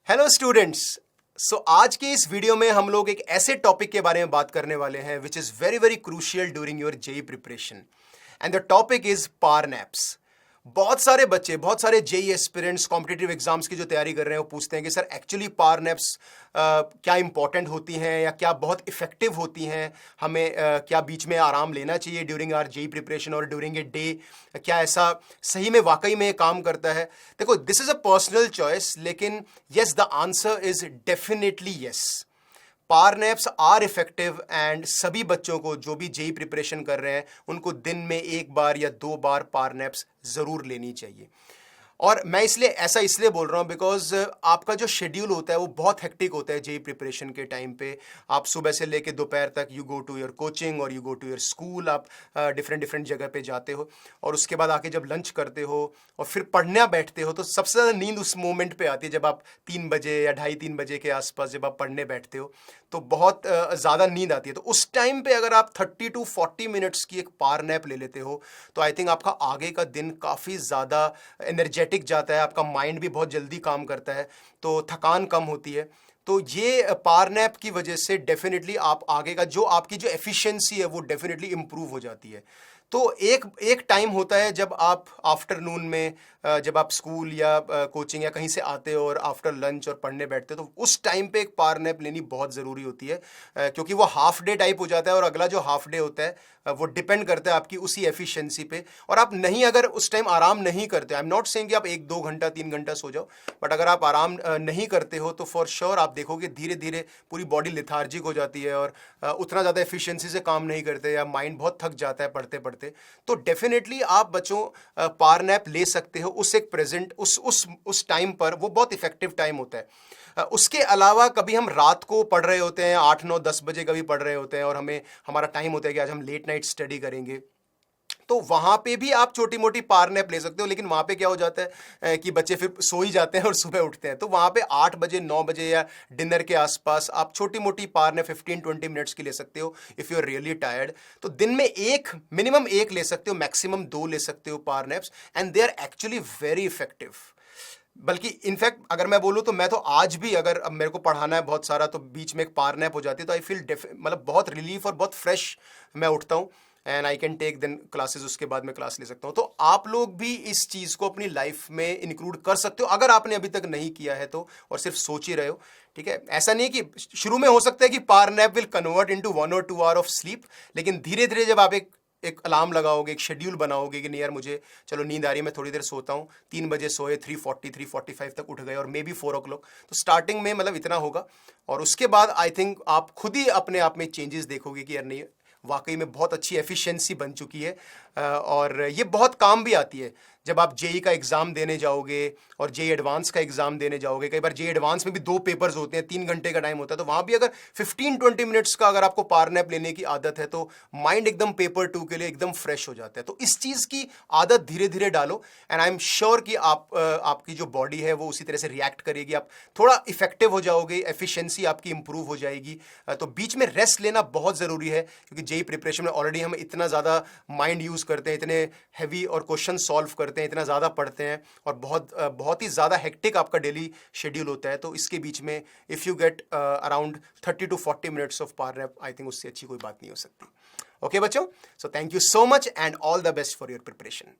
Hello students. आज के इस वीडियो में हम लोग एक ऐसे टॉपिक के बारे में बात करने वाले हैं which is very very crucial during your JEE preparation and the topic is power naps. बहुत सारे बच्चे, बहुत सारे जेई एस्पिरेंट्स कॉम्पिटिटिव एग्जाम्स की जो तैयारी कर रहे हैं वो पूछते हैं कि सर एक्चुअली पावर नैप्स क्या इंपॉर्टेंट होती हैं या क्या बहुत इफेक्टिव होती हैं, हमें क्या बीच में आराम लेना चाहिए ड्यूरिंग आवर जेई प्रिपरेशन और ड्यूरिंग ए डे, क्या ऐसा सही में वाकई में काम करता है। देखो, this is a personal choice, लेकिन yes, the answer is definitely yes. Power naps are effective and सभी बच्चों को जो भी जेई प्रिपरेशन कर रहे हैं उनको दिन में एक बार या दो बार पावर नैप्स जरूर लेनी चाहिए। और मैं इसलिए बोल रहा हूँ बिकॉज आपका जो शेड्यूल होता है वो बहुत हेक्टिक होता है जेई प्रिपरेशन के टाइम पे। आप सुबह से लेके दोपहर तक you go to your coaching और you go to your school, आप डिफरेंट डिफरेंट जगह पे जाते हो और उसके बाद आके जब लंच करते हो और फिर पढ़ने बैठते हो तो सबसे ज़्यादा नींद उस मोमेंट पे आती है जब आप 3 बजे या 2:30-3 बजे के आसपास जब आप पढ़ने बैठते हो तो बहुत ज़्यादा नींद आती है। तो उस टाइम पे अगर आप 30 to 40 मिनट्स की एक पावर नैप ले लेते हो तो आई थिंक आपका आगे का दिन काफ़ी ज़्यादा एनर्जेटिक जाता है, आपका माइंड भी बहुत जल्दी काम करता है, तो थकान कम होती है। तो ये पावर नैप की वजह से डेफिनेटली आप आगे का जो आपकी जो एफिशिएंसी है वो डेफिनेटली इंप्रूव हो जाती है। तो एक एक टाइम होता है जब आप आफ्टरनून में जब आप स्कूल या कोचिंग या कहीं से आते हो और आफ्टर लंच और पढ़ने बैठते हो तो उस टाइम पे एक पावर नैप लेनी बहुत ज़रूरी होती है, क्योंकि वो हाफ डे टाइप हो जाता है और अगला जो हाफ डे होता है वो डिपेंड करता है आपकी उसी एफिशिएंसी पे। और आप नहीं, अगर उस टाइम आराम नहीं करते, आई एम नॉट सेइंग कि आप 1-2 घंटा 3 घंटा सो जाओ, बट अगर आप आराम नहीं करते हो तो फॉर श्योर आप देखोगे धीरे धीरे पूरी बॉडी लिथार्जिक हो जाती है और उतना ज़्यादा एफिशिएंसी से काम नहीं करते या माइंड बहुत थक जाता है पढ़ते पढ़ते। तो डेफिनेटली आप बच्चों पावर नैप ले सकते हो उस एक प्रेजेंट उस टाइम पर, वो बहुत इफेक्टिव टाइम होता है। उसके अलावा कभी हम रात को पढ़ रहे होते हैं, 8-9-10 बजे कभी पढ़ रहे होते हैं और हमारा टाइम होता है कि आज हम लेट नाइट स्टडी करेंगे, तो वहां पे भी आप छोटी मोटी पावर नैप ले सकते हो। लेकिन वहां पे क्या हो जाता है कि बच्चे फिर सो ही जाते हैं और सुबह उठते हैं, तो वहां पे 8 बजे 9 बजे या डिनर के आसपास आप छोटी मोटी पावर नैप 15-20 मिनट्स की ले सकते हो if you are really tired. तो दिन में मिनिमम एक ले सकते हो, मैक्सिमम 2 ले सकते हो power naps, and they are actually very effective. बल्कि इनफैक्ट अगर मैं बोलूँ तो मैं तो आज भी, अगर अब मेरे को पढ़ाना है बहुत सारा तो बीच में एक पावर नैप हो जाती है तो आई फील मतलब बहुत रिलीफ और बहुत फ्रेश मैं उठता हूँ and I can take then classes, उसके बाद मैं क्लास ले सकता हूँ। तो आप लोग भी इस चीज़ को अपनी लाइफ में इंक्लूड कर सकते हो अगर आपने अभी तक नहीं किया है तो, और सिर्फ सोच ही रहे हो। ठीक है, ऐसा नहीं कि शुरू में हो सकता है कि power nap will convert into 1 or 2 hour of sleep, लेकिन धीरे धीरे जब आप एक अलार्म लगाओगे, एक शेड्यूल बनाओगे कि नहीं यार मुझे चलो नींद आ रही है, मैं थोड़ी देर सोता हूँ, 3 बजे सोए, 3:45 तक उठ गए और मे बी 4 o'clock, तो स्टार्टिंग में मतलब इतना होगा और उसके बाद आई थिंक आप खुद ही अपने आप में चेंजेस देखोगे कि यार नहीं, वाकई में बहुत अच्छी एफिशिएंसी बन चुकी है और ये बहुत काम भी आती है जब आप जेई का एग्ज़ाम देने जाओगे और जेई एडवांस का एग्ज़ाम देने जाओगे। कई बार जेई एडवांस में भी 2 पेपर्स होते हैं, 3 घंटे का टाइम होता है, तो वहाँ भी अगर 15-20 मिनट्स का अगर आपको पावर नैप लेने की आदत है तो माइंड एकदम पेपर 2 के लिए एकदम फ्रेश हो जाता है। तो इस चीज़ की आदत धीरे धीरे डालो एंड आई एम श्योर कि आपकी जो बॉडी है वो उसी तरह से रिएक्ट करेगी, आप थोड़ा इफेक्टिव हो जाओगे, एफिशिएंसी आपकी इंप्रूव हो जाएगी। तो बीच में रेस्ट लेना बहुत ज़रूरी है, क्योंकि जेई प्रिपरेशन में ऑलरेडी हम इतना ज़्यादा माइंड यूज़ करते हैं, इतने हैवी और क्वेश्चन सॉल्व करते हैं, इतना ज़्यादा पढ़ते हैं और बहुत ही ज़्यादा हेक्टिक आपका डेली शेड्यूल होता है। तो इसके बीच में if you get around 30 to 40 minutes of power nap, I think उससे अच्छी कोई बात नहीं हो सकती। ओके बच्चों, so thank you so much and all the best for your preparation.